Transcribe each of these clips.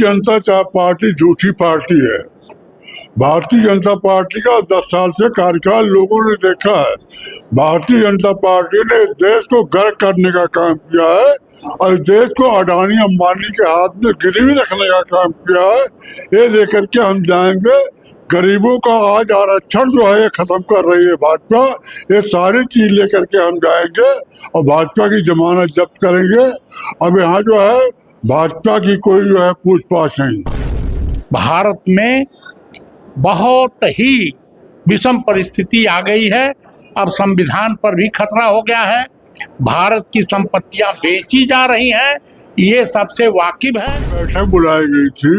जनता party झूठी party है। Bharatiya Janata party का 10 साल से कार्यकाल लोगों ने देखा है। भारतीय जनता पार्टी ने देश को गर्क करने का काम किया है और देश को अडानी अंबानी के हाथ में गिरवी रखने का काम किया है। ये लेकर के हम जाएंगे। गरीबों का आज आरक्षण जो है खत्म कर रही है भाजपा। ये सारी चीज लेकर के हम जाएंगे और भाजपा की जमानत जब्त करेंगे। अब यहाँ जो है भाजपा की कोई जो है पूछताछ नहीं। भारत में बहुत ही विषम परिस्थिति आ गई है। अब संविधान पर भी खतरा हो गया है। भारत की संपत्तियां बेची जा रही हैं, ये सबसे वाकिफ है। बैठक बुलाई गई थी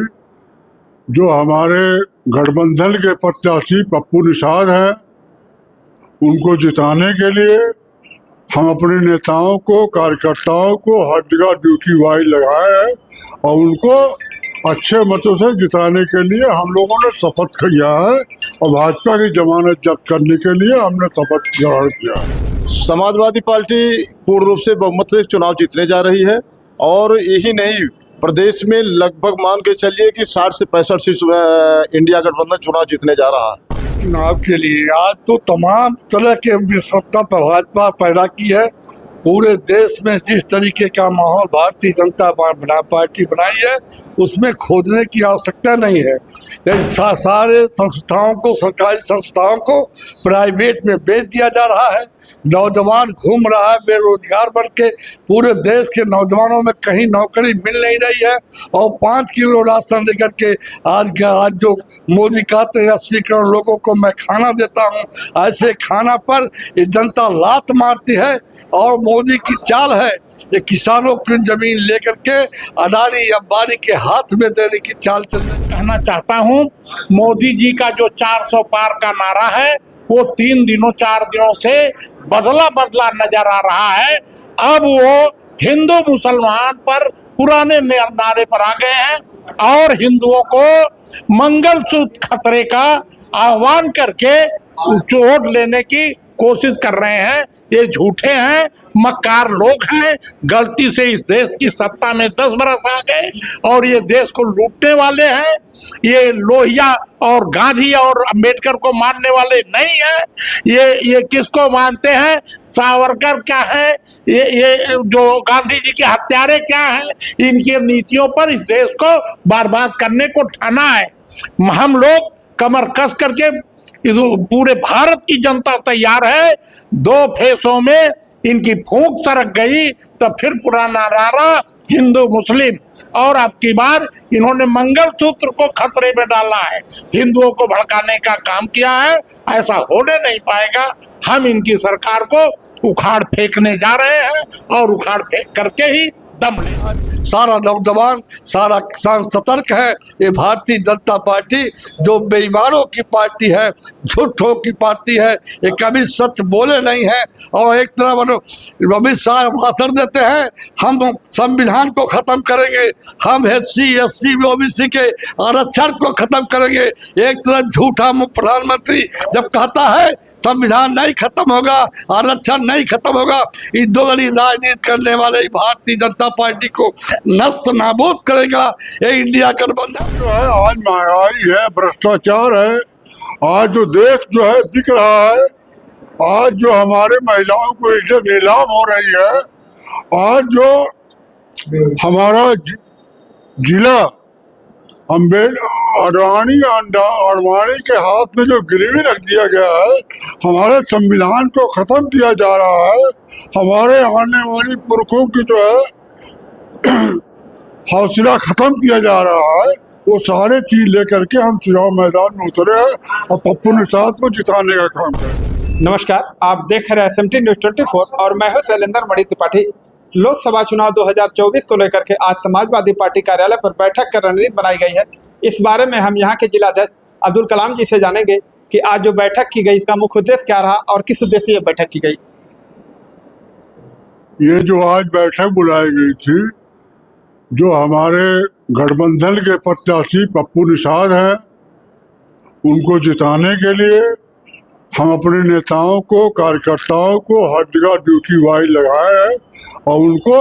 जो हमारे गठबंधन के प्रत्याशी पप्पू निषाद हैं, उनको जिताने के लिए हम अपने नेताओं को, कार्यकर्ताओं को हर जगह ड्यूटी वाइज लगाए हैं और उनको अच्छे मतों से जिताने के लिए हम लोगों ने शपथ किया है और भाजपा की जमानत जब्त करने के लिए हमने शपथ ग्रहण किया है। समाजवादी पार्टी पूर्ण रूप से बहुमत से चुनाव जीतने जा रही है और यही नहीं, प्रदेश में लगभग मान के चलिए कि 60 से 65 सीट इंडिया गठबंधन चुनाव जीतने जा रहा है। चुनाव के लिए आज तो तमाम तरह के विषमता पर भाजपा पैदा की है। पूरे देश में जिस तरीके का माहौल भारतीय जनता पार्टी बनाई है, उसमें खोजने की आवश्यकता नहीं है। सारे संस्थाओं को, सरकारी संस्थाओं को प्राइवेट में बेच दिया जा रहा है। नौजवान घूम रहा है बेरोजगार बन के। पूरे देश के नौजवानों में कहीं नौकरी मिल नहीं रही है और 5 किलो राशन लेकर के आज जो मोदी कहते हैं 80 करोड़ लोगों को मैं खाना देता हूँ, ऐसे खाना पर ये जनता लात मारती है। और मोदी की चाल है ये किसानों की जमीन लेकर के अडानी अंबानी के हाथ में देने की चाल चल रही है। कहना चाहता हूँ, मोदी जी का जो 400 पार का नारा है वो 3 दिनों 4 दिनों से बदला नजर आ रहा है। अब वो हिंदू मुसलमान पर पुराने नारे पर आ गए हैं और हिंदुओं को मंगलसूत्र खतरे का आह्वान करके वोट लेने की कोशिश कर रहे हैं। ये झूठे हैं, मक्कार लोग हैं। गलती से इस देश की सत्ता में 10 बरस आ गए और ये देश को लूटने वाले हैं। ये लोहिया और गांधी और अंबेडकर को मानने वाले नहीं हैं। ये किसको मानते हैं? सावरकर क्या है, ये जो गांधी जी के हत्यारे क्या हैं? इनकी नीतियों पर इस देश को बर्बाद करने को ठाना है। हम लोग कमर कस करके पूरे भारत की जनता तैयार है। 2 फेसों में इनकी फूंक सरक गई तो फिर पुराना नारा हिंदू मुस्लिम, और अब की बार इन्होंने मंगलसूत्र को खतरे में डाला है, हिंदुओं को भड़काने का काम किया है। ऐसा होने नहीं पाएगा। हम इनकी सरकार को उखाड़ फेंकने जा रहे हैं और उखाड़ फेंक करके ही दम ले। सारा नौजवान, सारा किसान सतर्क है। ये भारतीय जनता पार्टी जो बेईमानों की पार्टी है, झूठों की पार्टी है, ये कभी सच बोले नहीं है। और एक तरफ अमित शाह भाषण देते हैं हम संविधान को खत्म करेंगे, हम SC SC OBC के आरक्षण को खत्म करेंगे। एक तरफ झूठा प्रधानमंत्री जब कहता है संविधान नहीं खत्म होगा, आरक्षण नहीं खत्म होगा, इस दोगली राजनीति करने वाले भारतीय जनता पार्टी को नष्ट नाबूद करेगा ये इंडिया गठबंधन। जो है आज महंगाई है, भ्रष्टाचार है, आज जो देश जो है बिक रहा है, आज जो हमारे महिलाओं को इज्जत नीलाम हो रही है, आज जो हमारा जिला अडानी के हाथ में जो गिरवी रख दिया गया है, हमारे संविधान को खत्म किया जा रहा है, हमारे आने वाली पुरखों की जो है हौसला खत्म किया जा रहा है। वो सारे चीज लेकर के हम चुनाव मैदान में उतरे हैं और पप्पू निषाद को जिताने का काम करें। नमस्कार, आप देख रहे हैं SMT न्यूज़ 24 और मैं हूं शैलेंद्र मणि त्रिपाठी। लोकसभा चुनाव 2024 को लेकर के आज समाजवादी पार्टी कार्यालय पर बैठक कर रणनीति बनाई गई है। इस बारे में हम यहाँ के जिलाध्यक्ष अब्दुल कलाम जी से जानेंगे कि आज जो बैठक की गई इसका मुख्य उद्देश्य क्या रहा और किस उद्देश्य से ये बैठक की गई। ये जो आज बैठक बुलाई गई थी, जो हमारे गठबंधन के प्रत्याशी पप्पू निषाद हैं, उनको जिताने के लिए हम अपने नेताओं को, कार्यकर्ताओं को हर जगह ड्यूटी वाइज लगाए हैं और उनको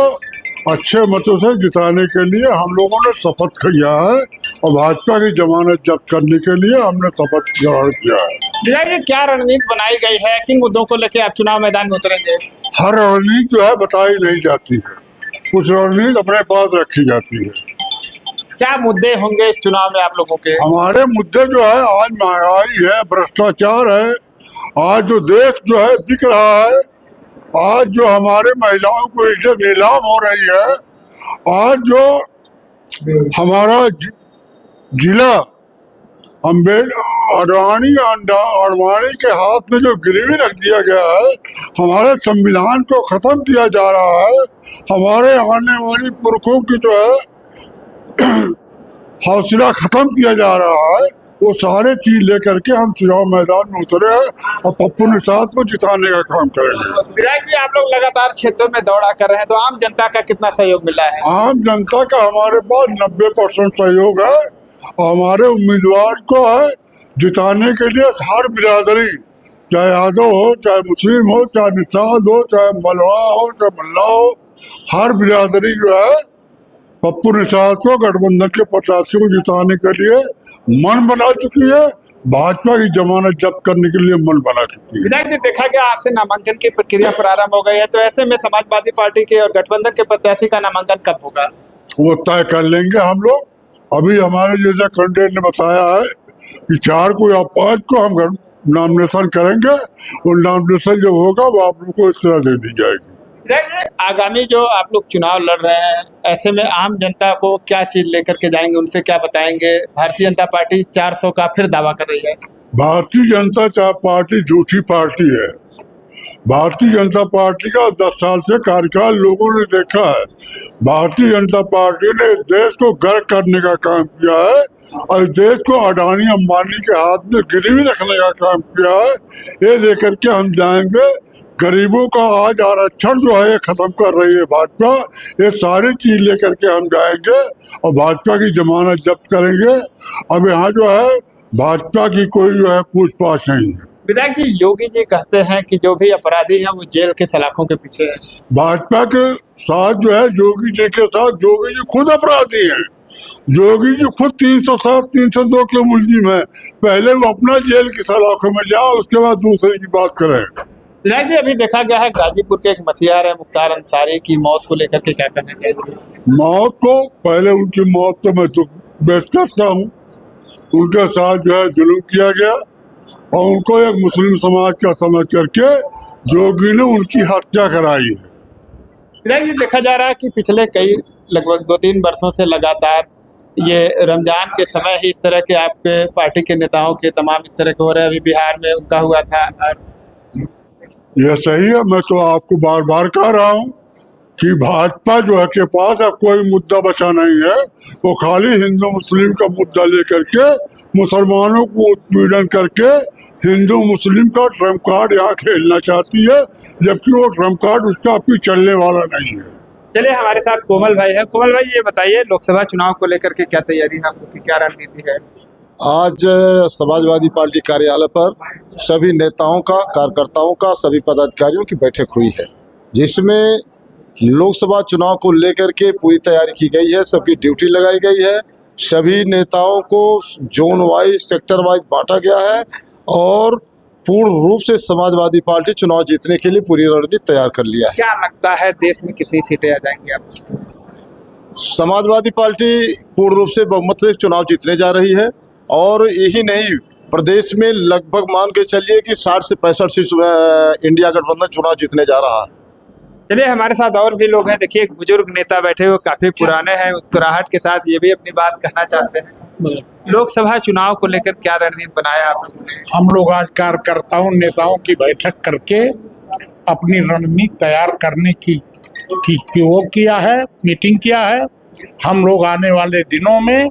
अच्छे मतों से जिताने के लिए हम लोगों ने शपथ किया है और भाजपा की जमानत जब्त करने के लिए हमने शपथ ग्रहण किया है। विधायक जी, क्या रणनीति बनाई गई है, किन मुद्दों को लेकर आप चुनाव मैदान में उतरेंगे? हर रणनीति जो है बताई नहीं जाती है, कुछ रणनीति अपने पास रखी जाती है। क्या मुद्दे होंगे इस चुनाव में आप लोगों के? हमारे मुद्दे जो है, आज महंगाई है, भ्रष्टाचार है, आज जो देश जो है बिक रहा है, आज जो हमारे महिलाओं को इज्जत नीलाम हो रही है, आज जो हमारा जिला अडवाणी के हाथ में जो गिरवी रख दिया गया है, हमारे संविधान को खत्म किया जा रहा है, हमारे आने वाली पुरखों की जो है हौसला खत्म किया जा रहा है, वो सारे चीज लेकर के हम चुनाव मैदान में उतरे हैं और पप्पू निषाद को जिताने का काम करेंगे। विधायक जी, आप लोग लगातार क्षेत्रों में दौड़ा कर रहे हैं, तो आम जनता का कितना सहयोग मिला है? आम जनता का हमारे पास 90% सहयोग है और हमारे उम्मीदवार को है जिताने के लिए हर बिरादरी, चाहे यादव हो, चाहे मुस्लिम हो, चाहे निषाद हो, चाहे मलवा हो, चाहे मल्ला हो, हर बिरादरी जो है पप्पू निषाद को गठबंधन के प्रत्याशी को जिताने के लिए मन बना चुकी है, भाजपा की जमानत जब्त करने के लिए मन बना चुकी है। विधायक जी, देखा गया आज से नामांकन की प्रक्रिया प्रारंभ हो गई है, तो ऐसे में समाजवादी पार्टी के और गठबंधन के प्रत्याशी का नामांकन कब होगा? वो तय कर लेंगे हम लोग। अभी हमारे जैसे कैंडिडेट ने बताया है कि 4 को या 5 को हम नॉमिनेशन करेंगे, और नॉमिनेशन जो होगा वो आप लोग को इस तरह दे दी जाएगी। आगामी जो आप लोग चुनाव लड़ रहे हैं, ऐसे में आम जनता को क्या चीज लेकर के जाएंगे, उनसे क्या बताएंगे? भारतीय जनता पार्टी 400 का फिर दावा कर रही है। भारतीय जनता पार्टी झूठी पार्टी है। भारतीय जनता पार्टी का 10 साल से कार्यकाल लोगों ने देखा है। भारतीय जनता पार्टी ने देश को गर्क करने का काम किया है और देश को अडानी अंबानी के हाथ में गिरवी रखने का काम किया है। ये लेकर के हम जाएंगे। गरीबों का आज आरक्षण जो है खत्म कर रही है भाजपा। ये सारी चीज लेकर के हम जाएंगे और भाजपा की जमानत जब्त करेंगे। अब यहाँ जो है भाजपा की कोई जो है पूछताछ नहीं है। विधायक जी, योगी जी कहते हैं कि जो भी अपराधी हैं वो जेल के सलाखों के पीछे है। भाजपा के साथ जो है योगी जी के साथ, योगी जी खुद अपराधी हैं। योगी जी खुद 307, 302 के मुलजिम है। पहले वो अपना जेल की सलाखों में जाओ, उसके बाद दूसरे की बात करें। विधायक जी, अभी देखा गया है गाजीपुर के एक मसीहा है मुख्तार अंसारी की मौत को लेकर के क्या कहना चाहिए? मौत को पहले उनकी मौत तो मैं तो व्यक्त करता हूँ। उनके साथ जो है जुल्म किया गया और उनको एक मुस्लिम समाज का समझ करके योगी ने उनकी हत्या कराई है। विधायक जी, देखा जा रहा है कि पिछले कई लगभग 2-3 वर्षों से लगातार ये रमजान के समय ही इस तरह के आपके पार्टी के नेताओं के तमाम इस तरह के हो रहे हैं। अभी बिहार में उनका हुआ था। यह सही है। मैं तो आपको बार बार कह रहा हूँ कि भाजपा जो है के पास अब कोई मुद्दा बचा नहीं है। वो खाली हिंदू मुस्लिम का मुद्दा लेकर के मुसलमानों को उत्पीड़न करके हिंदू मुस्लिम का ट्रम्प कार्ड यहाँ खेलना चाहती है, जबकि वो ट्रम्प कार्ड उसका अभी चलने वाला नहीं है। चलिए, हमारे साथ कोमल भाई है। कोमल भाई, ये बताइए लोकसभा चुनाव को लेकर के क्या तैयारी है आपकी, क्या रणनीति है? आज समाजवादी पार्टी कार्यालय पर सभी नेताओं का, कार्यकर्ताओं का, सभी पदाधिकारियों की बैठक हुई है, जिसमें लोकसभा चुनाव को लेकर के पूरी तैयारी की गई है। सबकी ड्यूटी लगाई गई है। सभी नेताओं को जोन वाइज, सेक्टर वाइज बांटा गया है और पूर्ण रूप से समाजवादी पार्टी चुनाव जीतने के लिए पूरी रणनीति तैयार कर लिया है। क्या लगता है देश में कितनी सीटें आ जाएंगी आपको? समाजवादी पार्टी पूर्ण रूप से बहुमत से चुनाव जीतने जा रही है और यही नहीं, प्रदेश में लगभग मान के चलिए कि 60 से 65 सीट इंडिया गठबंधन चुनाव जीतने जा रहा है। चलिए, हमारे साथ और भी लोग हैं। देखिए, एक बुजुर्ग नेता बैठे हुए, काफी पुराने हैं, मुस्कुराहट के साथ ये भी अपनी बात कहना चाहते हैं। लोकसभा चुनाव को लेकर क्या रणनीति बनाया आप लोगों ने? हम लोग आज कार्यकर्ताओं नेताओं की बैठक करके अपनी रणनीति तैयार करने की वो किया है, मीटिंग किया है। हम लोग आने वाले दिनों में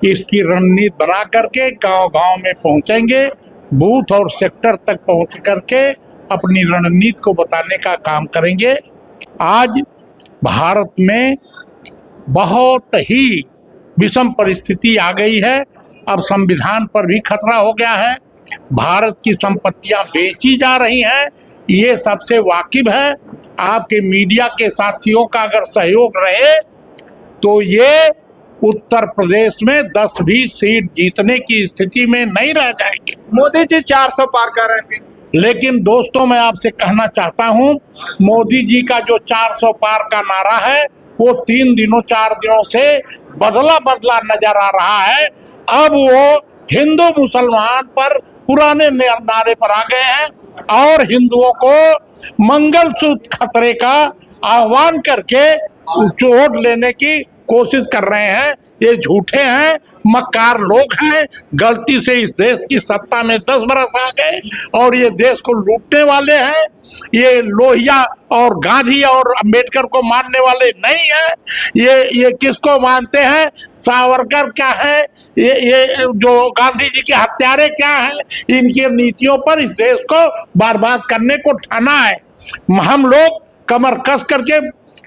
इसकी रणनीति बना करके गांव-गांव में पहुंचेंगे, बूथ और सेक्टर तक पहुंच करके अपनी रणनीति को बताने का काम करेंगे। आज भारत में बहुत ही विषम परिस्थिति आ गई है। अब संविधान पर भी खतरा हो गया है। भारत की संपत्तियां बेची जा रही हैं, ये सबसे वाकिफ है। आपके मीडिया के साथियों का अगर सहयोग रहे तो ये उत्तर प्रदेश में 10-20 सीट जीतने की स्थिति में नहीं रह जाएंगे। मोदी जी 400 पार कर रहे हैं। लेकिन दोस्तों, मैं आपसे कहना चाहता हूं, मोदी जी का जो 400 पार का नारा है वो 3 दिनों 4 दिनों से बदला बदला नजर आ रहा है। अब वो हिंदू मुसलमान पर पुराने नारे पर आ गए हैं और हिंदुओं को मंगलसूत्र खतरे का आह्वान करके वोट लेने की कोशिश कर रहे हैं। ये झूठे हैं, मक्कार लोग हैं। गलती से इस देश की सत्ता में 10 बरस आ गए और ये देश को लूटने वाले हैं। ये लोहिया और गांधी और अंबेडकर को मानने वाले नहीं हैं। ये किसको मानते हैं? सावरकर क्या है, ये जो गांधी जी के हत्यारे क्या हैं? इनकी नीतियों पर इस देश को बर्बाद करने को ठाना है। हम लोग कमर कस करके,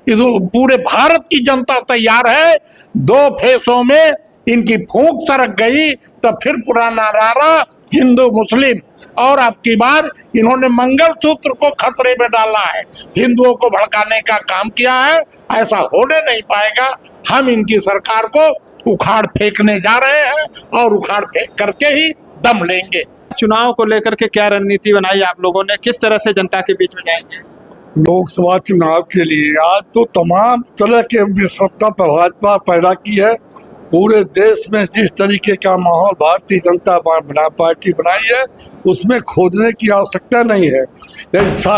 पूरे भारत की जनता तैयार है। 2 फेसों में इनकी फूंक सरक गई तो फिर पुराना नारा हिंदू मुस्लिम, और अब की बार इन्होंने मंगलसूत्र को खतरे में डाला है, हिंदुओं को भड़काने का काम किया है। ऐसा होने नहीं पाएगा। हम इनकी सरकार को उखाड़ फेंकने जा रहे हैं और उखाड़ फेंक करके ही दम लेंगे। चुनाव को लेकर के क्या रणनीति बनाई आप लोगों ने, किस तरह से जनता के बीच में जाएंगे? लोकसभा चुनाव के लिए आज तो तमाम तरह के विषमता पर भाजपा पैदा की है। पूरे देश में जिस तरीके का माहौल भारतीय जनता पार्टी बनाई है उसमें खोजने की आवश्यकता नहीं है।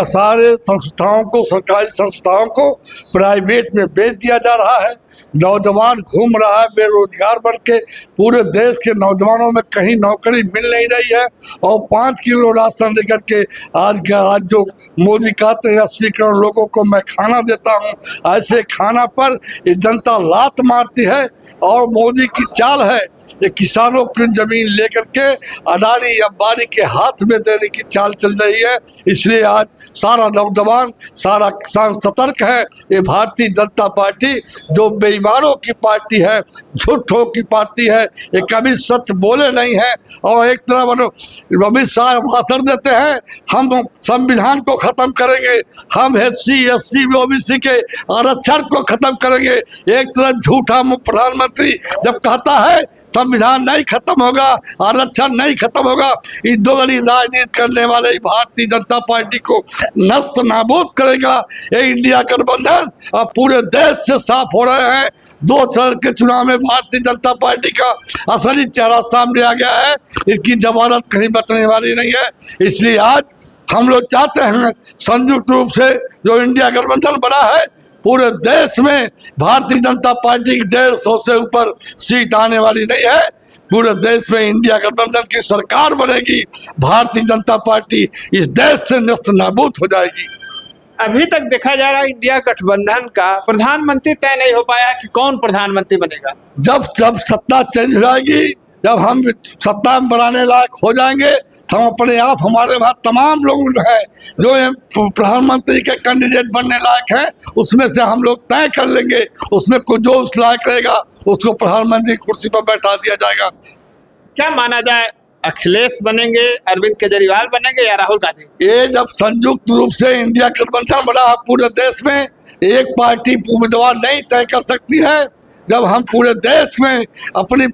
सारे संस्थाओं को, सरकारी संस्थाओं को प्राइवेट में बेच दिया जा रहा है। नौजवान घूम रहा है बेरोजगार बन के। पूरे देश के नौजवानों में कहीं नौकरी मिल नहीं रही है और 5 किलो राशन लेकर के आज जो मोदी कहते हैं 80 करोड़ लोगों को मैं खाना देता हूं, ऐसे खाना पर ये जनता लात मारती है। और मोदी की चाल है ये किसानों की जमीन लेकर के अडानी अंबानी के हाथ में देने की चाल चल रही है। इसलिए आज सारा नौजवान, सारा किसान सतर्क है। ये भारतीय जनता पार्टी जो बेईमानों की पार्टी है, झूठों की पार्टी है, ये कभी सच बोले नहीं है। और एक तरफ अमित शाह भाषण देते हैं हम संविधान को खत्म करेंगे, हम SC SC OBC के आरक्षण को खत्म करेंगे। एक तरफ झूठा प्रधानमंत्री जब कहता है संविधान नहीं खत्म होगा, आरक्षण नहीं खत्म होगा, इस दोगली राजनीति करने वाले भारतीय जनता पार्टी को नष्ट नाबूद करेगा। ये इंडिया गठबंधन अब पूरे देश से साफ हो रहे हैं। 2 चरण के चुनाव में भारतीय जनता पार्टी का असली चेहरा सामने आ गया है। इनकी जमानत कहीं बचने वाली नहीं है। इसलिए आज हम लोग चाहते हैं संयुक्त रूप से जो इंडिया गठबंधन बना है, पूरे देश में भारतीय जनता पार्टी की 150 से ऊपर सीट आने वाली नहीं है। पूरे देश में इंडिया गठबंधन की सरकार बनेगी। भारतीय जनता पार्टी इस देश से नष्ट नाबूद हो जाएगी। अभी तक देखा जा रहा है इंडिया गठबंधन का प्रधानमंत्री तय नहीं हो पाया कि कौन प्रधानमंत्री बनेगा। जब सत्ता चेंज हो जाएगी, जब हम सत्ता में बनाने लायक हो जाएंगे तो हम अपने आप, हमारे पास तमाम लोग हैं जो प्रधानमंत्री के कैंडिडेट बनने लायक हैं, उसमें से हम लोग तय कर लेंगे। उसमें जो उस लायक रहेगा उसको प्रधानमंत्री कुर्सी पर बैठा दिया जाएगा। क्या माना जाए, अखिलेश बनेंगे, अरविंद केजरीवाल बनेंगे या राहुल गांधी? ये जब संयुक्त रूप से इंडिया गठबंधन बना है पूरे देश में, एक पार्टी उम्मीदवार नहीं तय कर सकती है। जब हम पूरे देश में अपनी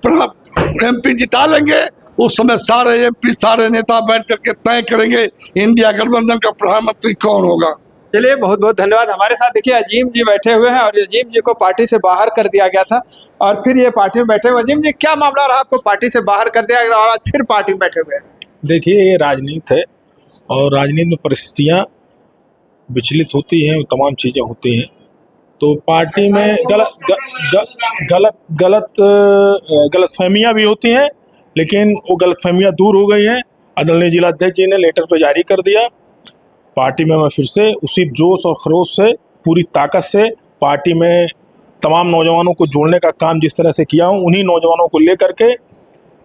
MP जिता लेंगे उस समय सारे MP, सारे नेता बैठ करके तय करेंगे इंडिया गठबंधन का प्रधानमंत्री कौन होगा। चलिए, बहुत बहुत धन्यवाद। हमारे साथ देखिए अजीम जी बैठे हुए हैं और अजीम जी को पार्टी से बाहर कर दिया गया था और फिर ये पार्टी में बैठे हुए। अजीम जी, क्या मामला रहा, आपको पार्टी से बाहर कर दिया गया और आज फिर पार्टी में बैठे हुए हैं? देखिए, ये राजनीति है और राजनीति में परिस्थितियाँ विचलित होती हैं, तमाम चीज़ें होती हैं। तो पार्टी में गलतफहमियाँ भी होती हैं, लेकिन वो गलतफहमियाँ दूर हो गई हैं। आदरणीय जिलाध्यक्ष जी ने लेटर पे जारी कर दिया। पार्टी में मैं फिर से उसी जोश और खरोश से, पूरी ताकत से पार्टी में तमाम नौजवानों को जोड़ने का काम जिस तरह से किया हूँ, उन्हीं नौजवानों को लेकर के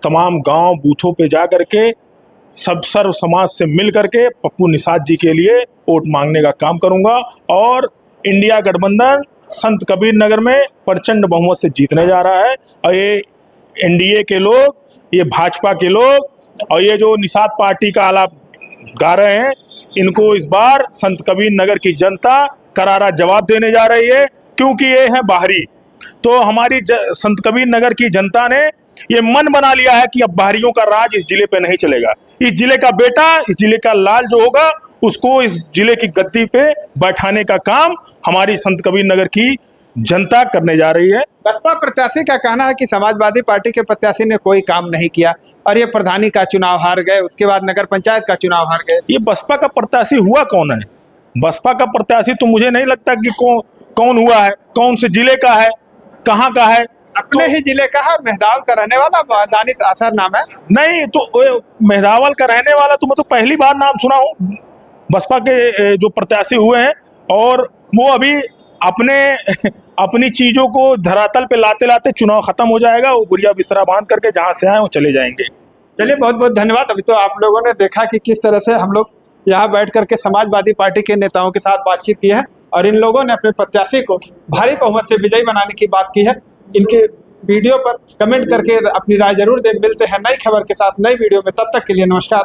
तमाम गांव बूथों पे जा कर के सब सर्व समाज से मिल करके पप्पू निषाद जी के लिए वोट मांगने का काम करूंगा। और इंडिया गठबंधन संत कबीर नगर में प्रचंड बहुमत से जीतने जा रहा है। और ये NDA के लोग, ये भाजपा के लोग और ये जो निषाद पार्टी का आलाप गा रहे हैं, इनको इस बार संत कबीर नगर की जनता करारा जवाब देने जा रही है, क्योंकि ये है बाहरी। तो हमारी संत कबीर नगर की जनता ने ये मन बना लिया है कि अब बाहरियों का राज इस जिले पे नहीं चलेगा। इस जिले का बेटा, इस जिले का लाल जो होगा, उसको इस जिले की गद्दी पे बैठाने का काम हमारी संत कबीर नगर की जनता करने जा रही है। बसपा प्रत्याशी का कहना है कि समाजवादी पार्टी के प्रत्याशी ने कोई काम नहीं किया और ये प्रधानी का चुनाव हार गए, उसके बाद नगर पंचायत का चुनाव हार गए। ये बसपा का प्रत्याशी हुआ कौन है? बसपा का प्रत्याशी तो मुझे नहीं लगता कि कौन हुआ है, कौन से जिले का है, कहाँ का है। अपने ही जिले का है, मेहदावल का रहने वाला दानिश आसर नाम है। नहीं तो मेहदावल का रहने वाला तो मैं तो पहली बार नाम सुना हूँ। बसपा के जो प्रत्याशी हुए हैं और वो अभी अपनी चीजों को धरातल पे लाते लाते चुनाव खत्म हो जाएगा। वो बुरिया बिस्तरा बांध करके जहां से आए वो चले जाएंगे। चलिए, बहुत बहुत धन्यवाद। अभी तो आप लोगों ने देखा कि किस तरह से हम लोग यहाँ बैठ करके समाजवादी पार्टी के नेताओं के साथ बातचीत की है और इन लोगों ने अपने प्रत्याशी को भारी बहुमत से विजयी बनाने की बात की है। इनके वीडियो पर कमेंट करके अपनी राय जरूर दें। मिलते हैं नई खबर के साथ नई वीडियो में, तब तक के लिए नमस्कार।